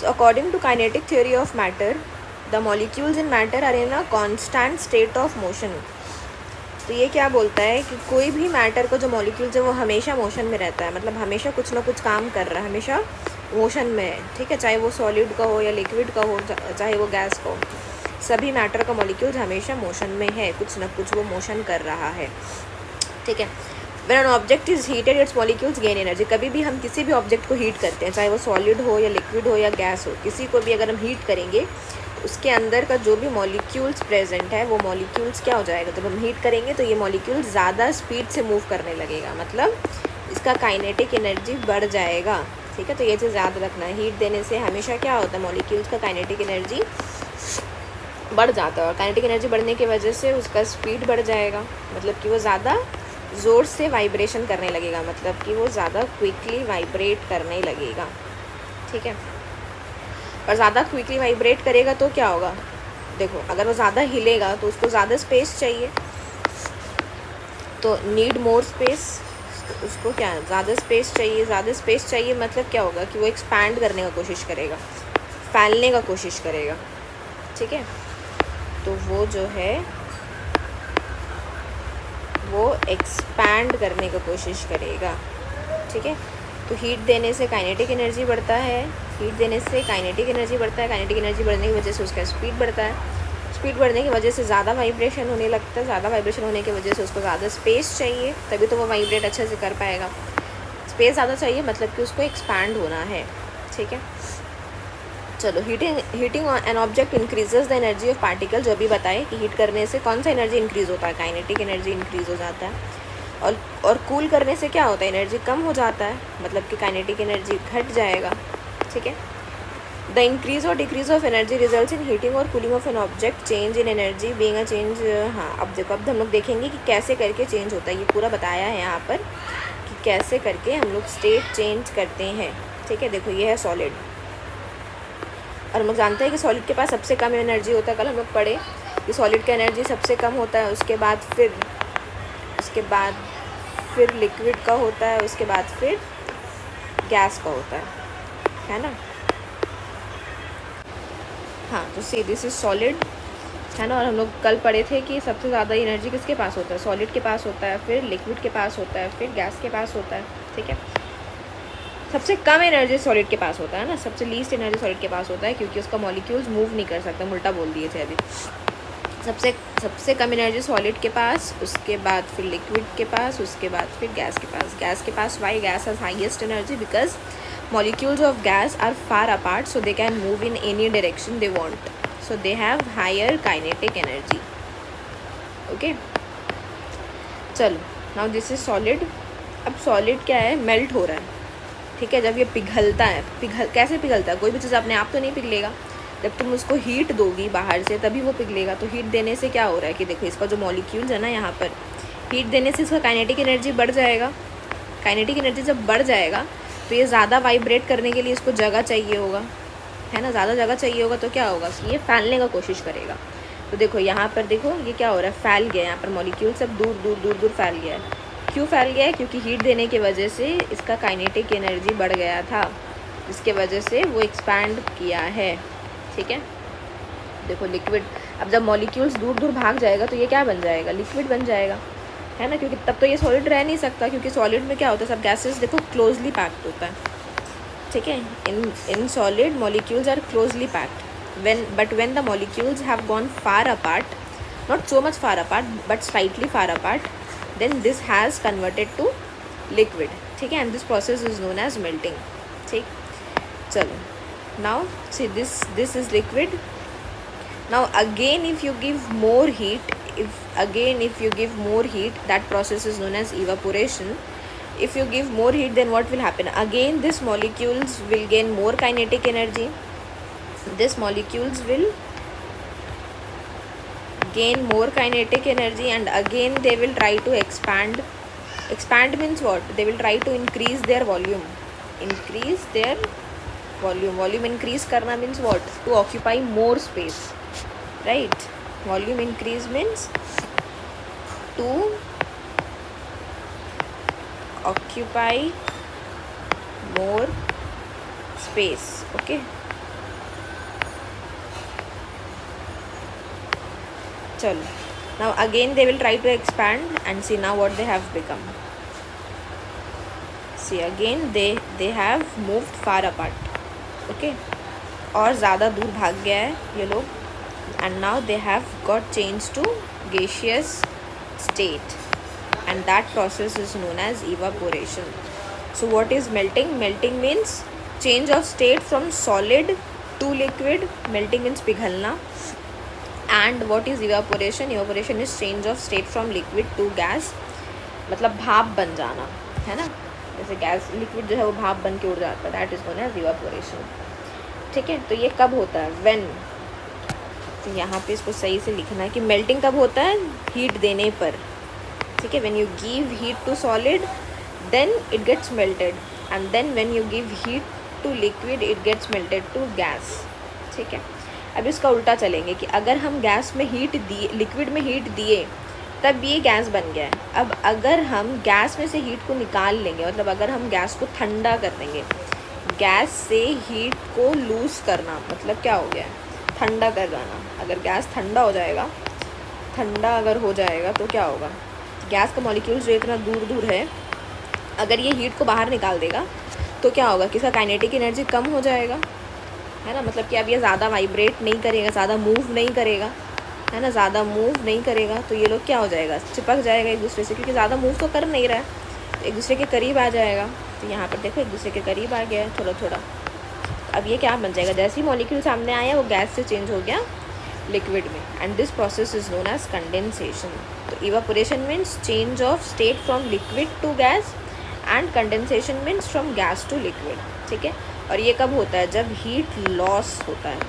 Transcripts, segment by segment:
So according to kinetic theory of matter, the molecules in matter are in a constant state of motion. तो ये क्या बोलता है कि कोई भी मैटर का जो मॉलिक्यूल्स है वो हमेशा मोशन में रहता है, मतलब हमेशा कुछ ना कुछ काम कर रहा है, हमेशा मोशन में है, ठीक है, चाहे वो सॉलिड का हो या लिक्विड का हो, चाहे वो गैस का हो, सभी मैटर का मॉलिक्यूल्स हमेशा मोशन में है, कुछ ना कुछ वो मोशन कर रहा है, ठीक है। When an object is heated, its molecules gain energy. कभी भी हम किसी भी ऑब्जेक्ट को हीट करते हैं, चाहे वो सॉलिड हो या लिक्विड हो या गैस हो, किसी को भी अगर हम हीट करेंगे तो उसके अंदर का जो भी मॉलिक्यूल्स प्रेजेंट है वो मॉलिक्यूल्स क्या हो जाएगा, जब हम हीट करेंगे तो ये मॉलिक्यूल्स ज़्यादा स्पीड से मूव करने लगेगा, मतलब इसका काइनेटिक एनर्जी बढ़ जाएगा, ठीक है। तो ये चीज़ याद रखना है, हीट देने से हमेशा क्या होता है, मॉलिक्यूल्स का काइनेटिक एनर्जी बढ़ जाता है, और काइनेटिक एनर्जी बढ़ने की वजह से उसका स्पीड बढ़ जाएगा, मतलब कि वो ज़्यादा ज़ोर से वाइब्रेशन करने लगेगा, मतलब कि वो ज़्यादा क्विकली वाइब्रेट करने लगेगा, ठीक है। और ज़्यादा क्विकली वाइब्रेट करेगा तो क्या होगा, देखो अगर वो ज़्यादा हिलेगा तो उसको ज़्यादा स्पेस चाहिए, तो नीड मोर स्पेस, उसको क्या ज़्यादा स्पेस चाहिए, ज़्यादा स्पेस चाहिए मतलब क्या होगा कि वो एक्सपैंड करने का कोशिश करेगा, फैलने का कोशिश करेगा, ठीक है। तो वो जो है वो एक्सपैंड करने का कोशिश करेगा, ठीक है। तो हीट देने से काइनेटिक एनर्जी बढ़ता है, हीट देने से काइनेटिक एनर्जी बढ़ता है, काइनेटिक एनर्जी बढ़ने की वजह से उसका स्पीड बढ़ता है, स्पीड बढ़ने की वजह से ज़्यादा वाइब्रेशन होने लगता है, ज़्यादा वाइब्रेशन होने की वजह से उसको ज़्यादा स्पेस चाहिए, तभी तो वो वाइब्रेट अच्छे से कर पाएगा, स्पेस ज़्यादा चाहिए मतलब कि उसको एक्सपैंड होना है, ठीक है। चलो, heating an object increases the energy of particle, जो भी बताए कि हीट करने से कौन सा एनर्जी इंक्रीज़ होता है, काइनेटिक एनर्जी इंक्रीज़ हो जाता है, और कूल करने से क्या होता है, एनर्जी कम हो जाता है, मतलब कि काइनेटिक एनर्जी घट जाएगा, ठीक है। द इंक्रीज और decrease of energy results in heating और cooling of an object, change in energy being a change. हाँ, अब देखो, अब हम लोग देखेंगे कि कैसे करके चेंज होता है, ये पूरा बताया है यहाँ पर कि कैसे करके हम लोग स्टेट चेंज करते हैं, ठीक है। देखो ये है सॉलिड, और हम लोग जानते हैं कि सॉलिड के पास सबसे कम एनर्जी होता है, कल हम लोग पढ़े कि सॉलिड का एनर्जी सबसे कम होता है, उसके बाद फिर लिक्विड का होता है, उसके बाद फिर गैस का होता है ना। हाँ, तो सी दिस इज सॉलिड, है ना। और हम लोग कल पढ़े थे कि सबसे ज़्यादा एनर्जी किसके पास होता है, सॉलिड के पास होता है, फिर लिक्विड के पास होता है, फिर गैस के पास होता है, ठीक है। सबसे कम एनर्जी सॉलिड के पास होता है ना, सबसे लीस्ट एनर्जी सॉलिड के पास होता है, क्योंकि उसका मॉलिक्यूल्स मूव नहीं कर सकता, उल्टा बोल दिए थे अभी। सबसे कम एनर्जी सॉलिड के पास, उसके बाद फिर लिक्विड के पास, उसके बाद फिर गैस के पास why gas has highest energy because molecules of gas are far apart, so they can move in any direction they want, so they have higher kinetic energy, okay। चलो, now this is solid। अब solid क्या है, melt हो रहा है, ठीक है। जब ये पिघलता है, कैसे पिघलता है, कोई भी चीज़ अपने आप तो नहीं पिघलेगा, जब तुम उसको हीट दोगी बाहर से तभी वो पिघलेगा। तो हीट देने से क्या हो रहा है कि देखो इसका जो मॉलिक्यूल्स है ना, यहाँ पर हीट देने से इसका काइनेटिक एनर्जी बढ़ जाएगा, काइनेटिक एनर्जी जब बढ़ जाएगा तो ये ज़्यादा वाइब्रेट करने के लिए इसको जगह चाहिए होगा, है ना, ज़्यादा जगह चाहिए होगा, तो क्या होगा, ये फैलने का कोशिश करेगा। तो देखो यहाँ पर देखो ये क्या हो रहा है, फैल गया, यहाँ पर मॉलिक्यूल सब दूर फैल गया है। क्यों फैल गया है, क्योंकि हीट देने की वजह से इसका काइनेटिक एनर्जी बढ़ गया था, जिसके वजह से वो एक्सपैंड किया है, ठीक है। देखो लिक्विड, अब जब मॉलिक्यूल्स दूर भाग जाएगा तो ये क्या बन जाएगा, लिक्विड बन जाएगा, है ना, क्योंकि तब तो ये सॉलिड रह नहीं सकता, क्योंकि सॉलिड में क्या होता है, सब गैसेस देखो क्लोजली पैक्ड होता है, ठीक है। In solid molecules are closely packed, when the molecules have gone far apart, not so much far apart but slightly far apart, then this has converted to liquid, ठीक है, and this process is known as melting, ठीक। चलो, now see this is liquid। now again if you give more heat, if you give more heat, that process is known as evaporation। if you give more heat, then what will happen, again this molecules will gain more kinetic energy, this molecules will gain more kinetic energy, and again they will try to expand means what, they will try to increase their volume, volume increase karna means what, to occupy more space, right। volume increase means to occupy more space, okay। चलो, now again they will try to expand and see now what they have become. See again they have moved far apart. Okay, और ज़्यादा दूर भाग गया है ये लोग. And now they have got change to gaseous state, and that process is known as evaporation. So what is melting? Melting means change of state from solid to liquid. Melting means पिघलना. And what is evaporation? Evaporation is change of state from liquid to gas. मतलब भाप बन जाना, है ना. जैसे gas liquid जो है वो भाप बन के उड़ जाता है, that is known as evaporation. ठीक है, तो ये कब होता है? व्हेन, तो यहाँ पे इसको सही से लिखना है कि मेल्टिंग कब होता है? हीट देने पर. ठीक है, when you give heat to solid then it gets melted, and then when you give heat to liquid it gets melted to gas. ठीक है, अब इसका उल्टा चलेंगे कि अगर हम गैस में हीट दिए, लिक्विड में हीट दिए, तब ये गैस बन गया है. अब अगर हम गैस में से हीट को निकाल लेंगे, मतलब अगर हम गैस को ठंडा कर देंगे, गैस से हीट को लूज़ करना मतलब क्या हो गया है? ठंडा कर देना. अगर गैस ठंडा हो जाएगा, ठंडा अगर हो जाएगा तो क्या होगा? गैस का मॉलिक्यूल्स जो इतना दूर दूर है, अगर ये हीट को बाहर निकाल देगा तो क्या होगा कि इसका काइनेटिक एनर्जी कम हो जाएगा, है ना. मतलब कि अब ये ज़्यादा वाइब्रेट नहीं करेगा, ज़्यादा मूव नहीं करेगा, है ना. ज़्यादा मूव नहीं करेगा तो ये लोग क्या हो जाएगा? चिपक जाएगा एक दूसरे से, क्योंकि ज़्यादा मूव तो कर नहीं रहा है, तो एक दूसरे के करीब आ जाएगा. तो यहाँ पर देखो एक दूसरे के करीब आ गया है थोड़ा थोड़ा. अब ये क्या बन जाएगा? जैसे ही मॉलिक्यूल सामने आया वो गैस से चेंज हो गया लिक्विड में, and this process is known as condensation. तो evaporation means change of state from liquid to gas, and condensation means from gas to liquid. ठीक है, और ये कब होता है? जब हीट लॉस होता है.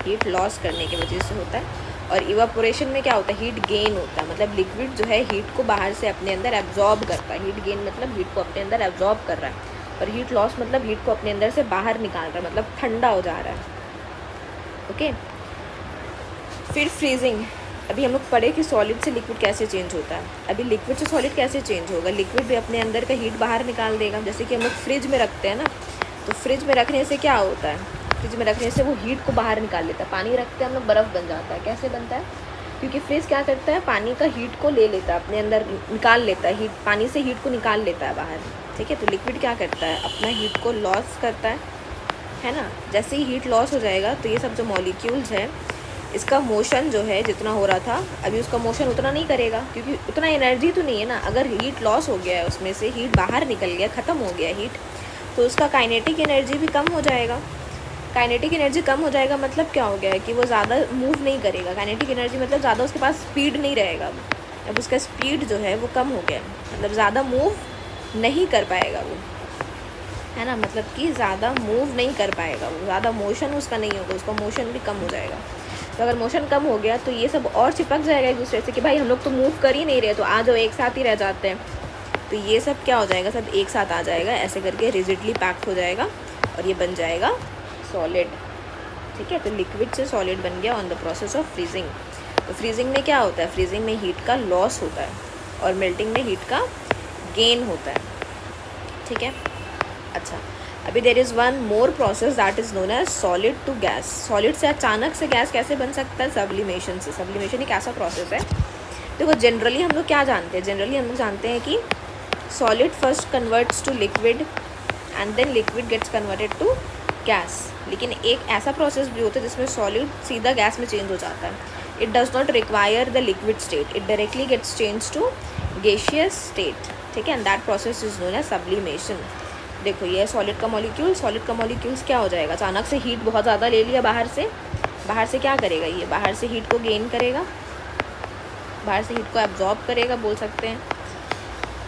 हीट लॉस करने की वजह से होता है. और इवापोरेशन में क्या होता है? हीट गेन होता है. मतलब लिक्विड जो है हीट को बाहर से अपने अंदर एब्जॉर्ब करता है. हीट गेन मतलब हीट को अपने अंदर एब्जॉर्ब कर रहा है, और हीट लॉस मतलब हीट को अपने अंदर से बाहर निकाल रहा है, मतलब ठंडा हो जा रहा है. ओके, फिर फ्रीजिंग. अभी हम लोग पढ़े कि सॉलिड से लिक्विड कैसे चेंज होता है. अभी लिक्विड से सॉलिड कैसे चेंज होगा? लिक्विड भी अपने अंदर का हीट बाहर निकाल देगा. जैसे कि हम लोग फ्रिज में रखते हैं ना, तो फ्रिज में रखने से क्या होता है? फ्रिज में रखने से वो हीट को बाहर निकाल लेता है. पानी रखते हैं हम लोग, बर्फ़ बन जाता है. कैसे बनता है? क्योंकि फ्रिज क्या करता है? पानी का हीट को ले लेता है, अपने अंदर निकाल लेता है. हीट, पानी से हीट को निकाल लेता है बाहर. ठीक है, तो लिक्विड क्या करता है? अपना हीट को लॉस करता है ना. जैसे ही हीट लॉस हो जाएगा तो ये सब जो मॉलिक्यूल्स है, इसका मोशन जो है जितना हो रहा था, अभी उसका मोशन उतना नहीं करेगा, क्योंकि उतना एनर्जी तो नहीं है ना. अगर हीट लॉस हो गया है, उसमें से हीट बाहर निकल गया, ख़त्म हो गया हीट, तो उसका काइनेटिक एनर्जी भी कम हो जाएगा. काइनेटिक एनर्जी कम हो जाएगा मतलब क्या हो गया है कि वो ज़्यादा मूव नहीं करेगा. काइनेटिक एनर्जी मतलब ज़्यादा उसके पास स्पीड नहीं रहेगा. अब उसका स्पीड जो है वो कम हो गया, मतलब ज़्यादा मूव नहीं कर पाएगा वो, है ना. मतलब कि ज़्यादा मूव नहीं कर पाएगा वो, ज़्यादा मोशन उसका नहीं होगा, उसका मोशन भी कम हो जाएगा. तो अगर मोशन कम हो गया तो ये सब और चिपक जाएगा एक दूसरे से कि भाई हम लोग तो मूव कर ही नहीं रहे, तो आ जाओ एक साथ ही रह जाते हैं. तो ये सब क्या हो जाएगा? सब एक साथ आ जाएगा, ऐसे करके रिजिडली पैक्ड हो जाएगा और ये बन जाएगा सॉलिड. ठीक है, तो लिक्विड से सॉलिड बन गया on the process of freezing. तो फ्रीजिंग में क्या होता है? फ्रीजिंग में हीट का लॉस होता है और मेल्टिंग में हीट का गेन होता है. ठीक है, अच्छा, अभी there is one more process that is known as solid to gas. Solid से अचानक से गैस कैसे बन सकता है? सब्लिमेशन से. सब्लिमेशन एक ऐसा प्रोसेस है, देखो जनरली हम लोग क्या जानते हैं? जनरली हम लोग जानते हैं कि solid first converts to liquid and then liquid gets converted to gas. लेकिन एक ऐसा प्रोसेस भी होता है जिसमें सॉलिड सीधा गैस में चेंज हो जाता है. It does not require the liquid state, it directly gets change to gaseous state. ठीक है, and that process is known as sublimation. देखो ये सॉलिड का मॉलिक्यूल, सॉलिड का मॉलिक्यूल्स क्या हो जाएगा? अचानक से हीट बहुत ज़्यादा ले लिया बाहर से क्या करेगा? ये बाहर से हीट को गेन करेगा, बाहर से हीट को एब्जॉर्ब करेगा बोल सकते हैं.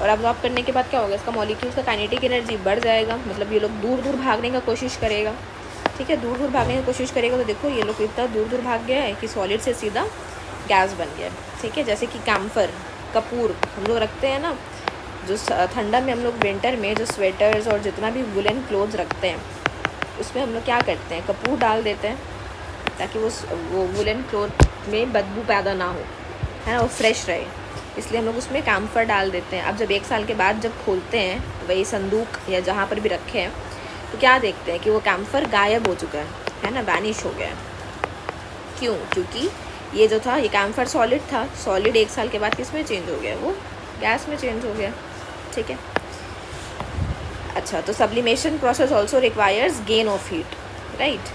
और एब्जॉर्ब करने के बाद क्या होगा? इसका मॉलिक्यूल्स का काइनेटिक एनर्जी बढ़ जाएगा, मतलब ये लोग दूर दूर भागने का कोशिश करेगा. ठीक है, दूर दूर भागने की कोशिश करेगा. तो देखो ये लोग इतना दूर दूर भाग गया है कि सॉलिड से सीधा गैस बन गया. ठीक है, जैसे कि कैम्फर, कपूर हम लोग रखते हैं ना, जो ठंडा में हम लोग विंटर में जो स्वेटर्स और जितना भी वुलन क्लोथ्स रखते हैं, उसमें हम लोग क्या करते हैं? कपूर डाल देते हैं ताकि वो वुलन क्लोथ में बदबू पैदा ना हो, है ना, वो फ्रेश रहे. इसलिए हम लोग उसमें कैम्फर डाल देते हैं. अब जब 1 साल के बाद जब खोलते हैं वही संदूक या जहाँ पर भी रखे हैं, तो क्या देखते हैं कि वो कैम्फर गायब हो चुका है ना, वैनिश हो गया है. क्यों? क्योंकि ये जो था ये कैम्फर सॉलिड था, सॉलिड 1 साल के बाद किस में चेंज हो गया, वो गैस में चेंज हो गया, ठीक है। अच्छा, तो sublimation process also requires gain of heat, right.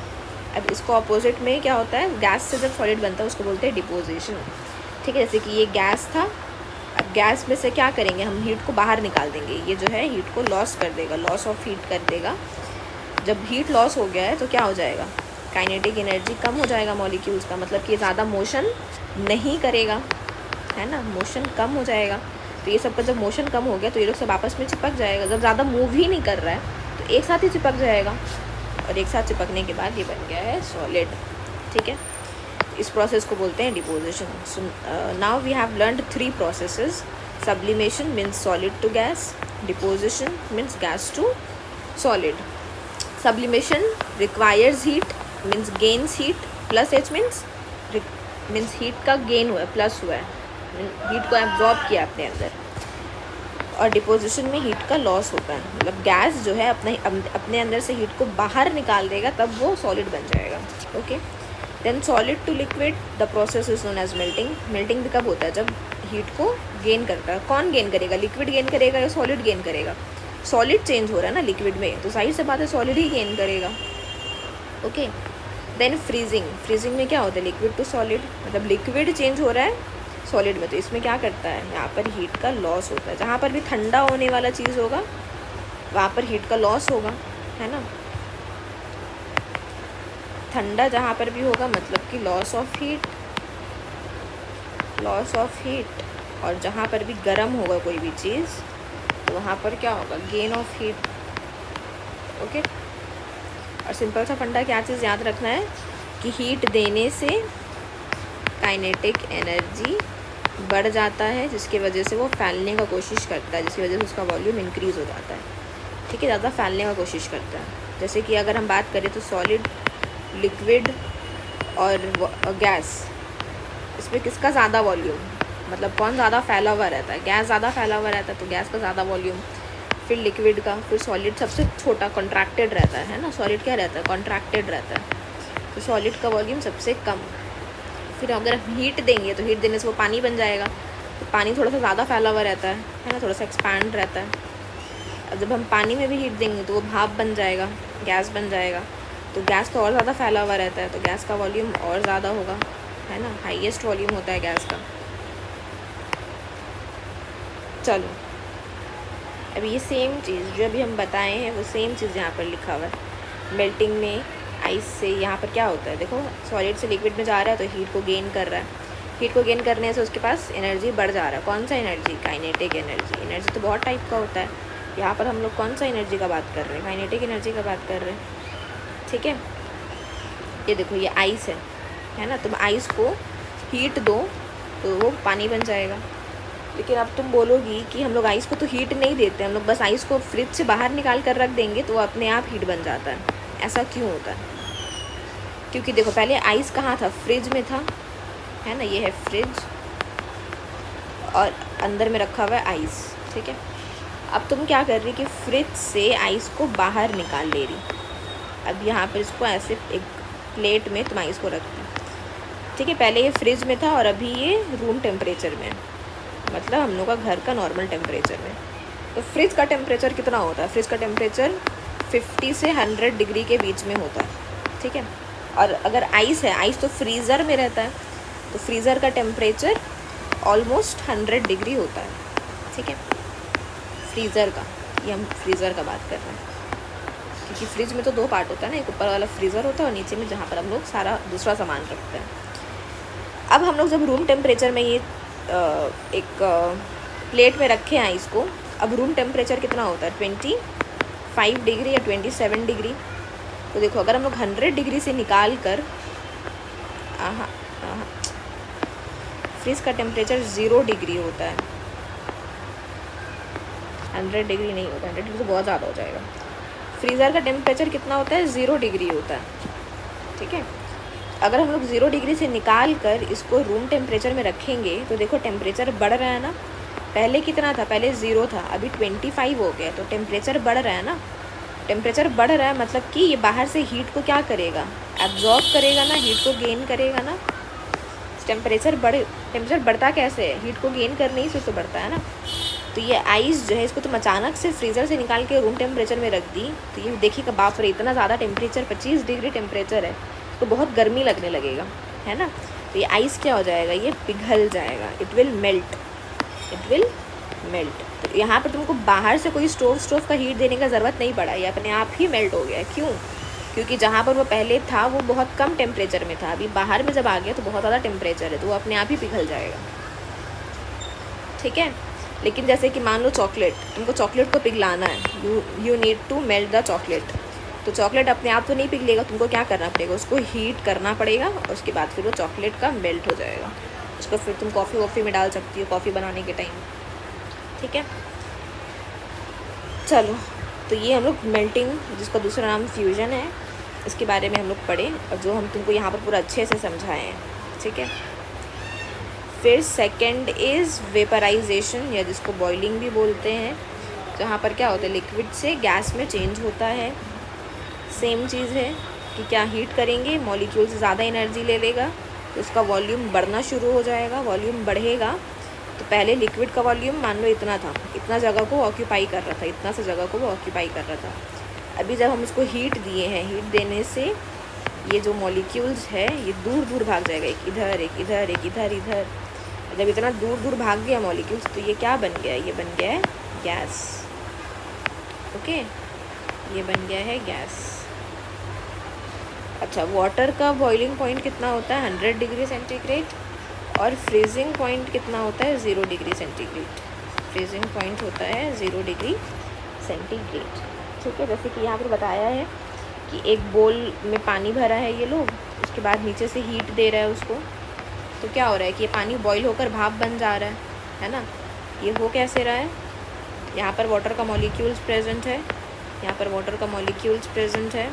अब इसको अपोजिट में क्या होता है, गैस से जब सॉलिड बनता है उसको बोलते हैं डिपोजिशन, ठीक है। जैसे कि ये गैस था, अब गैस में से क्या करेंगे हम, हीट को बाहर निकाल देंगे, ये जो है हीट को लॉस कर देगा, लॉस ऑफ हीट कर देगा। जब हीट लॉस हो गया है तो क्या हो जाएगा, काइनेटिक एनर्जी कम हो जाएगा मॉलिक्यूल्स का, मतलब कि ये ज़्यादा मोशन नहीं करेगा, है ना, मोशन कम हो जाएगा। तो ये सब का जब मोशन कम हो गया तो ये लोग सब आपस में चिपक जाएगा, जब ज़्यादा मूव ही नहीं कर रहा है तो एक साथ ही चिपक जाएगा, और एक साथ चिपकने के बाद ये बन गया है सॉलिड, ठीक है। इस प्रोसेस को बोलते हैं deposition. So now we have learned 3 processes. Sublimation means solid to gas, deposition means gas to solid. Sublimation requires heat means gains heat, plus H means heat का गेन हुआ है, प्लस हुआ है, हीट को absorb किया अपने अंदर। और डिपोजिशन में हीट का लॉस होता है, मतलब गैस जो है अपने अंदर से हीट को बाहर निकाल देगा, तब वो सॉलिड बन जाएगा, okay. Then solid to liquid, the process is known as melting. Melting भी कब होता है, जब हीट को गेन करता है। कौन गेन करेगा, लिक्विड गेन करेगा या सॉलिड गेन करेगा, सॉलिड चेंज हो रहा है ना लिक्विड में, तो जाहिर सी बात है सॉलिड ही गेन करेगा, ओके। देन फ्रीजिंग, फ्रीजिंग में क्या होता है, लिक्विड टू सॉलिड, मतलब लिक्विड चेंज हो रहा है सॉलिड में, तो इसमें क्या करता है, यहाँ पर हीट का लॉस होता है। जहाँ पर भी ठंडा होने वाला चीज़ होगा वहाँ पर हीट का लॉस होगा, है ना। ठंडा जहाँ पर भी होगा मतलब कि loss of heat, loss of heat. और जहाँ पर भी गर्म होगा कोई भी चीज़ तो वहाँ पर क्या होगा, गेन ऑफ हीट, ओके। और सिंपल सा फंडा क्या चीज़ याद रखना है कि हीट देने से काइनेटिक एनर्जी बढ़ जाता है, जिसकी वजह से वो फैलने का कोशिश करता है, जिसकी वजह से उसका वॉल्यूम इंक्रीज़ हो जाता है, ठीक है, ज़्यादा फैलने का कोशिश करता है। जैसे कि अगर हम बात करें तो सॉलिड, लिक्विड और गैस, इसमें किसका ज़्यादा वॉल्यूम, मतलब कौन ज़्यादा फैला हुआ रहता है, गैस ज़्यादा फैला हुआ रहता है तो गैस का ज़्यादा वॉल्यूम, फिर लिक्विड का, फिर सॉलिड सबसे छोटा कॉन्ट्रैक्टेड रहता है ना, सॉलिड क्या रहता है, कॉन्ट्रैक्टेड रहता है, तो सॉलिड का वॉल्यूम सबसे कम। फिर अगर हम हीट देंगे तो हीट देने से वो पानी बन जाएगा, तो पानी थोड़ा सा ज़्यादा फैला हुआ रहता है ना, थोड़ा सा एक्सपैंड रहता है। अब जब हम पानी में भी हीट देंगे तो वो भाप बन जाएगा, गैस बन जाएगा, तो गैस तो और ज़्यादा फैला हुआ रहता है, तो गैस का वॉल्यूम और ज़्यादा होगा, है ना, हाईएस्ट वॉल्यूम होता है गैस का। चलो अभी ये सेम चीज़ जो अभी हम बताए हैं वो सेम चीज़ यहाँ पर लिखा हुआ है। मेल्टिंग में आइस से यहाँ पर क्या होता है, देखो सॉलिड से लिक्विड में जा रहा है तो हीट को गेन कर रहा है, हीट को गेन करने से उसके पास एनर्जी बढ़ जा रहा है। कौन सा एनर्जी, काइनेटिक एनर्जी। एनर्जी तो बहुत टाइप का होता है, यहाँ पर हम लोग कौन सा एनर्जी का बात कर रहे हैं, काइनेटिक एनर्जी का बात कर रहे हैं, ठीक है। ये देखो ये आइस है ना, तुम आइस को हीट दो तो वो पानी बन जाएगा। लेकिन अब तुम बोलोगी कि हम लोग आइस को तो हीट नहीं देते, हम लोग बस आइस को फ्रिज से बाहर निकाल कर रख देंगे तो वो अपने आप हीट बन जाता है। ऐसा क्यों होता है, क्योंकि देखो पहले आइस कहाँ था, फ्रिज में था, है ना, ये है फ्रिज और अंदर में रखा हुआ है आइस, ठीक है। अब तुम क्या कर रही कि फ्रिज से आइस को बाहर निकाल ले रही, अब यहाँ पर इसको ऐसे एक प्लेट में तुम आइस को रखती, ठीक है। पहले ये फ्रिज में था और अभी ये रूम टेम्परेचर में, मतलब हम लोग का घर का नॉर्मल टेम्परेचर में। तो फ्रिज का टेम्परेचर कितना होता है, फ्रिज का टेम्परेचर 50 से 100 डिग्री के बीच में होता है, ठीक है। और अगर आइस है, आइस तो फ्रीज़र में रहता है, तो फ्रीज़र का टेम्परेचर ऑलमोस्ट 100 डिग्री होता है, ठीक है। फ्रीज़र का, ये हम फ्रीज़र का बात कर रहे हैं, क्योंकि फ्रिज में तो 2 पार्ट होता है ना, एक ऊपर वाला फ्रीज़र होता है और नीचे में जहाँ पर हम लोग सारा दूसरा सामान रखते हैं। अब हम लोग जब रूम टेम्परेचर में ये एक प्लेट में रखे हैं आइस को, अब रूम टेम्परेचर कितना होता है, 25 डिग्री या 27 डिग्री। तो देखो अगर हम लोग 100 डिग्री से निकाल कर, फ्रिज का टेम्परेचर 0 डिग्री होता है, 100 डिग्री नहीं होता, 100 डिग्री तो बहुत ज़्यादा हो जाएगा। फ्रीज़र का टेम्परेचर कितना होता है, 0 डिग्री होता है, ठीक है। अगर हम लोग 0 डिग्री से निकाल कर इसको रूम टेम्परेचर में रखेंगे तो देखो टेम्परेचर बढ़ रहा है ना, पहले कितना था, पहले 0 था, अभी 25 हो गया, तो टेम्परेचर बढ़ रहा है ना। टेम्परेचर बढ़ रहा है मतलब कि ये बाहर से हीट को क्या करेगा, एब्जॉर्ब करेगा ना, हीट को गेन करेगा ना, टेम्परेचर बढ़ता कैसे है, हीट को गेन करने ही से तो बढ़ता है ना। तो ये आइस जो है इसको तुम अचानक से फ्रीज़र से निकाल के रूम टेम्परेचर में रख दी, तो ये देखिएगा बाप रे इतना ज़्यादा टेम्परेचर, 25 डिग्री टेम्परेचर है, तो बहुत गर्मी लगने लगेगा, है ना। तो ये आइस क्या हो जाएगा, ये पिघल जाएगा, इट विल मेल्ट। तो यहाँ पर तुमको बाहर से कोई स्टोव का हीट देने का ज़रूरत नहीं पड़ा, ये अपने आप ही मेल्ट हो गया। क्यों? क्योंकि जहाँ पर वो पहले था वो बहुत कम टेम्परेचर में था, अभी बाहर में जब आ गया तो बहुत ज़्यादा टेम्परेचर है, तो वो अपने आप ही पिघल जाएगा, ठीक है। लेकिन जैसे कि मान लो चॉकलेट, तुमको चॉकलेट को पिघलाना है, you need to melt the chocolate, तो चॉकलेट अपने आप तो नहीं पिघलेगा, तुमको क्या करना पड़ेगा, उसको हीट करना पड़ेगा, और उसके बाद फिर वो चॉकलेट का मेल्ट हो जाएगा। उसको फिर तुम कॉफ़ी में डाल सकती हो, कॉफ़ी बनाने के टाइम, ठीक है। चलो, तो ये हम लोग मेल्टिंग, जिसका दूसरा नाम फ्यूजन है, इसके बारे में हम लोग पढ़े, और जो हम तुमको यहाँ पर पूरा अच्छे से समझाए हैं, ठीक है। फिर सेकंड इज़ वेपराइजेशन, या जिसको बॉइलिंग भी बोलते हैं, जहाँ पर क्या होता है, लिक्विड से गैस में चेंज होता है। सेम चीज़ है कि क्या हीट करेंगे, मॉलिक्यूल से ज़्यादा एनर्जी ले लेगा, तो उसका वॉल्यूम बढ़ना शुरू हो जाएगा। वॉल्यूम बढ़ेगा तो पहले लिक्विड का वॉल्यूम मान लो इतना था, इतना जगह को ऑक्यूपाई कर रहा था, इतना सा जगह को वो ऑक्यूपाई कर रहा था। अभी जब हम उसको हीट दिए हैं, हीट देने से ये जो मॉलिक्यूल्स है ये दूर दूर भाग जाएगा, एक इधर एक इधर एक इधर। जब इतना दूर दूर भाग गया मॉलिक्यूल्स, तो ये क्या बन गया, ये बन गया है गैस, ओके, ये बन गया है गैस। अच्छा, वाटर का बॉइलिंग पॉइंट कितना होता है, 100 डिग्री सेंटीग्रेड, और फ्रीजिंग पॉइंट कितना होता है, 0 डिग्री सेंटीग्रेड। फ्रीजिंग पॉइंट होता है 0 डिग्री सेंटीग्रेड, ठीक है। जैसे कि यहाँ पर बताया है कि एक बोल में पानी भरा है ये लोग, उसके बाद नीचे से हीट दे रहा है उसको, तो क्या हो रहा है कि ये पानी बॉईल होकर भाप बन जा रहा है ना। ये हो कैसे रहा है, यहाँ पर वाटर का मॉलिक्यूल्स प्रेजेंट है, यहाँ पर वाटर का मॉलिक्यूल्स प्रेजेंट है।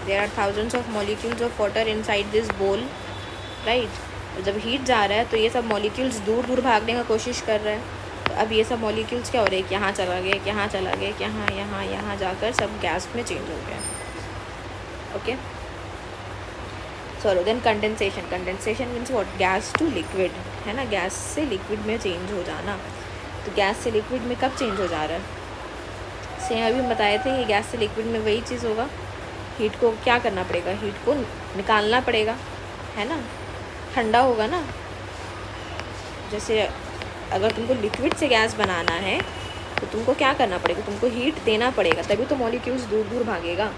There are thousands of molecules of water inside this bowl, right. जब हीट जा रहा है तो ये सब मॉलिक्यूल्स दूर दूर भागने का कोशिश कर रहा है, तो अब ये सब मॉलिक्यूल्स क्या हो रहे हैं, यहाँ चला गया, यहाँ चला गया, यहाँ जाकर सब गैस में चेंज हो गया, ओके। चलो, then condensation means what, gas to liquid, है ना, गैस से लिक्विड में चेंज हो जाना। तो गैस से लिक्विड में कब चेंज हो जा रहा है, सेम अभी हम बताए थे कि गैस से लिक्विड में वही चीज़ होगा, हीट को क्या करना पड़ेगा, हीट को निकालना पड़ेगा, है ना, ठंडा होगा ना। जैसे अगर तुमको लिक्विड से गैस बनाना है तो तुमको क्या करना पड़ेगा, तुमको हीट देना पड़ेगा, तभी तो मॉलिक्यूल्स दूर दूर भागेगा।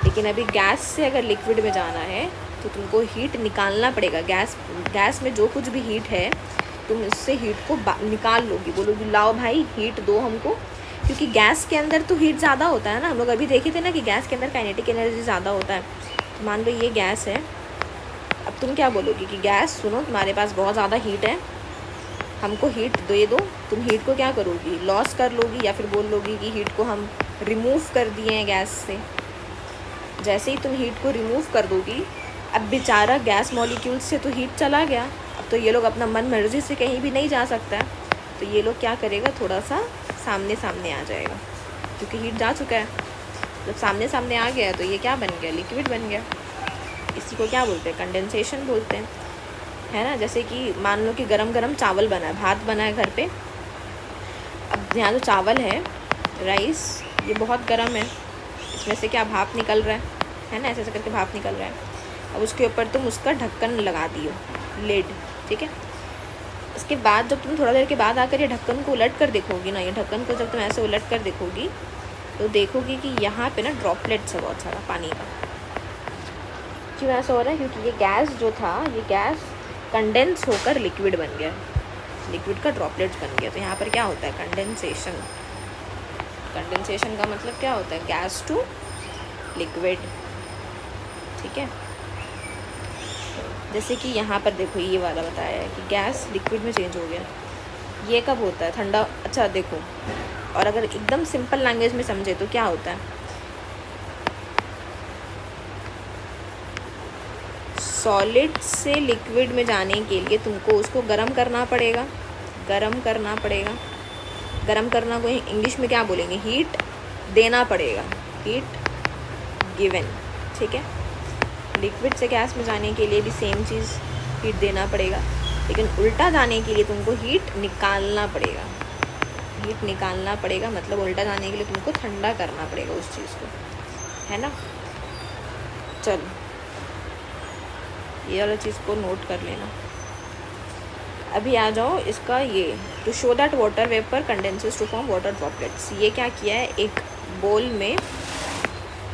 लेकिन अभी गैस से अगर लिक्विड में जाना है तो तुमको हीट निकालना पड़ेगा। गैस में जो कुछ भी हीट है तुम उससे हीट को निकाल लोगी, बोलोगी लाओ भाई हीट दो हमको, क्योंकि गैस के अंदर तो हीट ज़्यादा होता है ना। हम लोग अभी देखे थे ना कि गैस के अंदर काइनेटिक एनर्जी ज़्यादा होता है। तो मान लो ये गैस है, अब तुम क्या बोलोगी कि गैस सुनो तुम्हारे पास बहुत ज़्यादा हीट है, हमको हीट दे दो। तुम हीट को क्या करोगी, लॉस कर लोगी, या फिर बोल लोगी कि हीट को हम रिमूव कर दिए हैं गैस से। जैसे ही तुम हीट को रिमूव कर दोगी, अब बेचारा गैस मॉलिक्यूल्स से तो हीट चला गया, अब तो ये लोग अपना मन मर्जी से कहीं भी नहीं जा सकता, तो ये लोग क्या करेगा, थोड़ा सा सामने सामने आ जाएगा, क्योंकि हीट जा चुका है। जब सामने सामने आ गया तो ये क्या बन गया, लिक्विड बन गया। इसी को क्या बोलते हैं, कंडेंसेशन बोलते हैं, है ना। जैसे कि मान लो कि गरम गरम चावल बना है, भात बना है घर पे। अब यहाँ जो चावल है, राइस, ये बहुत गर्म है, इसमें से क्या भाप निकल रहा है ना, ऐसे ऐसे करके भाप निकल रहा है। अब उसके ऊपर तुम उसका ढक्कन लगा दियो, लिड, ठीक है। उसके बाद जब तुम थोड़ा देर के बाद आकर ये ढक्कन को उलट कर देखोगी ना, ये ढक्कन को जब तुम ऐसे उलट कर देखोगी तो देखोगी कि यहाँ पे ना ड्रॉपलेट्स है बहुत सारा पानी का। क्यों ऐसा हो रहा है, क्योंकि ये गैस जो था, ये गैस कंडेंस होकर लिक्विड बन गया, लिक्विड का ड्रॉपलेट्स बन गया। तो यहाँ पर क्या होता है, कंडेंसेशन। कंडेंसेशन का मतलब क्या होता है, गैस टू लिक्विड, ठीक है। जैसे कि यहाँ पर देखो ये वाला बताया है कि गैस लिक्विड में चेंज हो गया, ये कब होता है, ठंडा। अच्छा देखो, और अगर एकदम सिंपल लैंग्वेज में समझे तो क्या होता है, सॉलिड से लिक्विड में जाने के लिए तुमको उसको गर्म करना पड़ेगा, गर्म करना पड़ेगा। गर्म करना को इंग्लिश में क्या बोलेंगे, हीट देना पड़ेगा, हीट गिवन, ठीक है। लिक्विड से गैस में जाने के लिए भी सेम चीज़, हीट देना पड़ेगा, लेकिन उल्टा जाने के लिए तुमको हीट निकालना पड़ेगा। हीट निकालना पड़ेगा मतलब उल्टा जाने के लिए तुमको ठंडा करना पड़ेगा उस चीज़ को, है ना। चलो ये वाला चीज़ को नोट कर लेना। अभी आ जाओ इसका ये, to show that water vapour condenses to form water droplets. ये क्या किया है, एक बोल में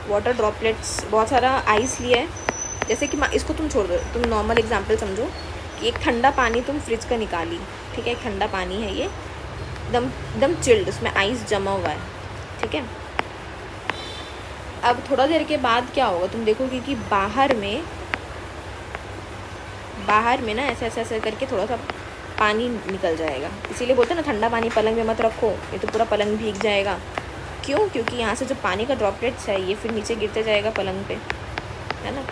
वाटर ड्रॉपलेट्स, बहुत सारा आइस लिया है। जैसे कि इसको तुम छोड़ दो, तुम नॉर्मल एग्जांपल समझो कि एक ठंडा पानी तुम फ्रिज का निकाली, ठीक है, एक ठंडा पानी है ये, एकदम चिल्ड, उसमें आइस जमा हुआ है, ठीक है। अब थोड़ा देर के बाद क्या होगा, तुम देखोगे कि बाहर में ना ऐसे ऐसे ऐसे करके थोड़ा सा पानी निकल जाएगा। इसीलिए बोलते हैं ना ठंडा पानी पलंग में मत रखो, ये तो पूरा पलंग भीग जाएगा। क्यों? क्योंकि यहाँ से जो पानी का ड्रॉपलेट्स है ये फिर नीचे गिरते जाएगा पलंग पे, है ना।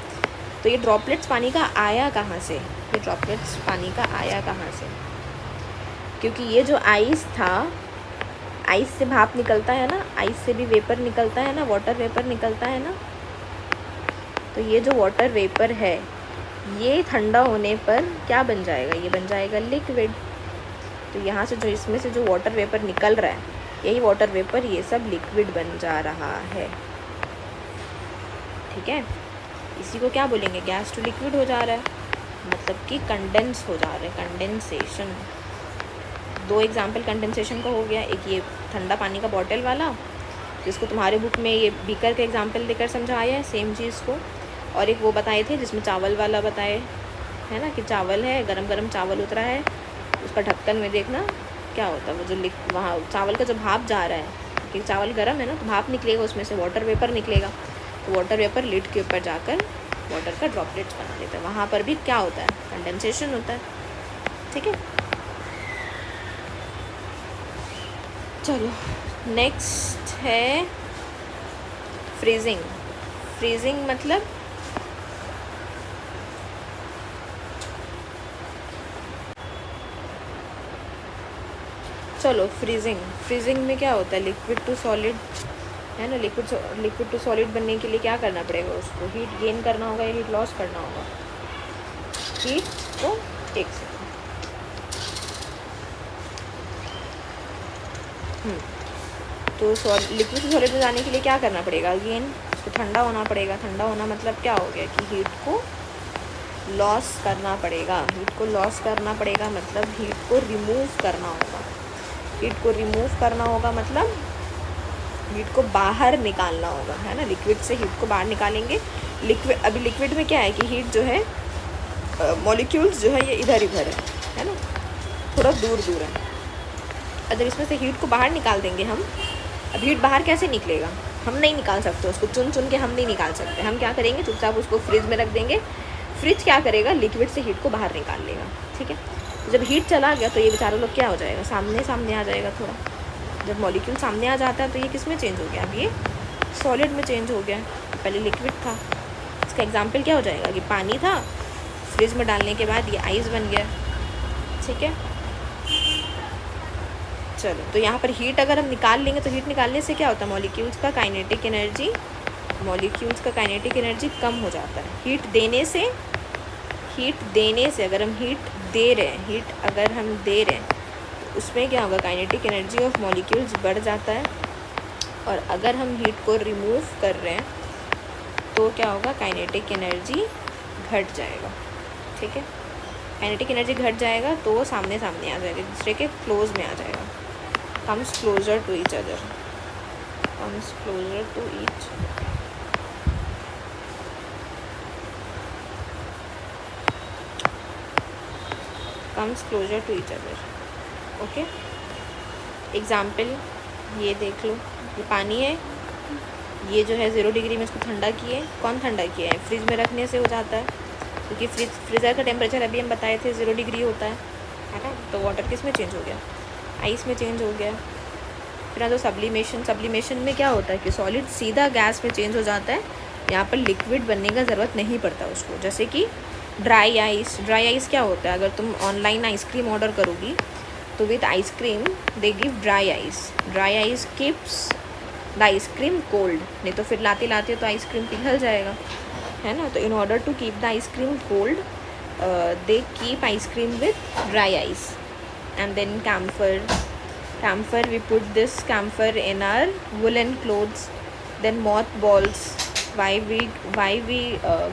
तो ये ड्रॉपलेट्स पानी का आया कहाँ से, ये ड्रॉपलेट्स पानी का आया कहाँ से? क्योंकि ये जो आइस था, आइस से भाप निकलता है ना, आइस से भी वेपर निकलता है ना, वाटर वेपर निकलता है ना। तो ये जो वाटर वेपर है ये ठंडा होने पर क्या बन जाएगा, ये बन जाएगा लिक्विड। तो यहाँ से जो इसमें से जो वाटर वेपर निकल रहा है, यही वाटर वेपर ये सब लिक्विड बन जा रहा है, ठीक है। इसी को क्या बोलेंगे, गैस टू लिक्विड हो जा रहा है, मतलब कि कंडेंस हो जा रहा है, कंडेंसेशन। दो एग्जाम्पल कंडेंसेशन का हो गया, एक ये ठंडा पानी का बॉटल वाला जिसको तुम्हारे बुक में ये बीकर का एग्जाम्पल देकर समझाया है सेम चीज़ को, और एक वो बताए थे जिसमें चावल वाला बताए, है ना, कि चावल है, गरम गरम चावल उतरा है, उसका ढक्कन में देखना क्या होता है, वो जो वहाँ चावल का जब भाप जा रहा है, क्योंकि चावल गर्म है ना, तो भाप निकलेगा, उसमें से वाटर वेपर निकलेगा, तो वाटर वेपर लिड के ऊपर जाकर वाटर का ड्रॉपलेट्स बना देता है। वहाँ पर भी क्या होता है, कंडेंसेशन होता है, ठीक है। चलो नेक्स्ट है फ्रीजिंग। फ्रीजिंग मतलब चलो फ्रीजिंग में क्या होता है, लिक्विड टू सॉलिड, है ना। लिक्विड टू सॉलिड बनने के लिए क्या करना पड़ेगा, उसको हीट गेन करना होगा या हीट लॉस करना होगा। हीट को एक सेकेंड, तो लिक्विड टू सॉलिड में जाने के लिए क्या करना पड़ेगा, अगेन उसको ठंडा होना पड़ेगा। ठंडा होना मतलब क्या हो गया कि हीट को लॉस करना पड़ेगा। हीट को लॉस करना पड़ेगा मतलब हीट को रिमूव करना होगा। हीट को रिमूव करना होगा मतलब हीट को बाहर निकालना होगा, है ना। लिक्विड से हीट को बाहर निकालेंगे। अभी लिक्विड में क्या है कि हीट जो है, मॉलिक्यूल्स जो है ये इधर इधर है ना, थोड़ा दूर दूर है। अगर इसमें से हीट को बाहर निकाल देंगे हम, अब हीट बाहर कैसे निकलेगा, हम नहीं निकाल सकते उसको, चुन चुन के हम नहीं निकाल सकते। हम क्या करेंगे, चुपचाप उसको फ्रिज में रख देंगे। फ्रिज क्या करेगा, लिक्विड से हीट को बाहर निकाल लेगा, ठीक है। जब हीट चला गया तो ये बेचारा लोग क्या हो जाएगा, सामने आ जाएगा थोड़ा। जब मॉलिक्यूल सामने आ जाता है तो ये किस में चेंज हो गया, अब ये सॉलिड में चेंज हो गया, पहले लिक्विड था। इसका एग्जांपल क्या हो जाएगा कि पानी था, फ्रिज में डालने के बाद ये आइस बन गया, ठीक है। चलो तो यहाँ पर हीट अगर हम निकाल लेंगे तो हीट निकालने से क्या होता है, मॉलिक्यूल्स का काइनेटिक एनर्जी कम हो जाता है। हीट देने से अगर हम हीट दे रहे हैं तो उसमें क्या होगा, काइनेटिक एनर्जी ऑफ मॉलिक्यूल्स बढ़ जाता है। और अगर हम हीट को रिमूव कर रहे हैं तो क्या होगा, काइनेटिक एनर्जी घट जाएगा, ठीक है। काइनेटिक एनर्जी घट जाएगा तो वो सामने आ जाएगा, दूसरे के क्लोज में आ जाएगा। comes closer to each other, comes closer to each other, okay. Example ये देख लो, ये पानी है, ये जो है 0 डिग्री में इसको ठंडा किए। कौन ठंडा किया है, फ्रिज में रखने से हो जाता है, क्योंकि फ्रीज़र का टेम्परेचर अभी हम बताए थे 0 डिग्री होता है ना। तो वाटर किस में चेंज हो गया, आइस में चेंज हो गया। फिर तो सब्लिमेशन में क्या होता है कि सॉलिड सीधा गैस में चेंज हो जाता है। यहाँ पर लिक्विड बनने का ज़रूरत नहीं पड़ता उसको। जैसे कि ड्राई आइस क्या होता है, अगर तुम ऑनलाइन आइसक्रीम ऑर्डर करोगी तो with ice cream they give dry ice keeps the ice cream cold. नहीं तो फिर लाते तो आइसक्रीम पिघल जाएगा, है ना। तो in order to keep the ice cream cold they keep ice cream with dry ice. And then camphor, we put this camphor in our woolen clothes. Then mothballs, why we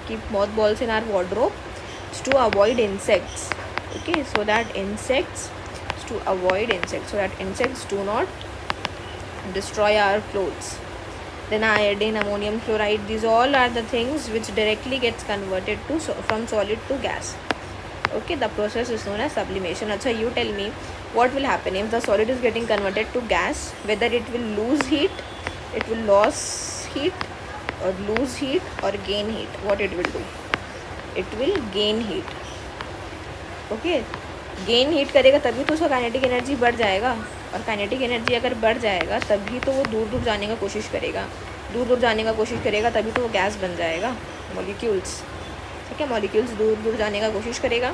keep mothballs in our wardrobe? It's to avoid insects. Okay, so that insects do not destroy our clothes. Then iodine, ammonium chloride, these all are the things which directly gets converted to from solid to gas. Okay, the process is known as sublimation. Acha, you tell me what will happen if the solid is getting converted to gas, whether it will lose heat, it will lose heat or lose heat or gain heat. What it will do? It will gain heat. Okay, gain heat करेगा तभी तो उसका kinetic energy बढ़ जाएगा, और kinetic energy अगर बढ़ जाएगा तभी तो वो दूर दूर जाने का कोशिश करेगा, तभी तो वो गैस बन जाएगा, मॉलिक्यूल्स. ठीक है, मॉलिक्यूल्स दूर दूर जाने का कोशिश करेगा,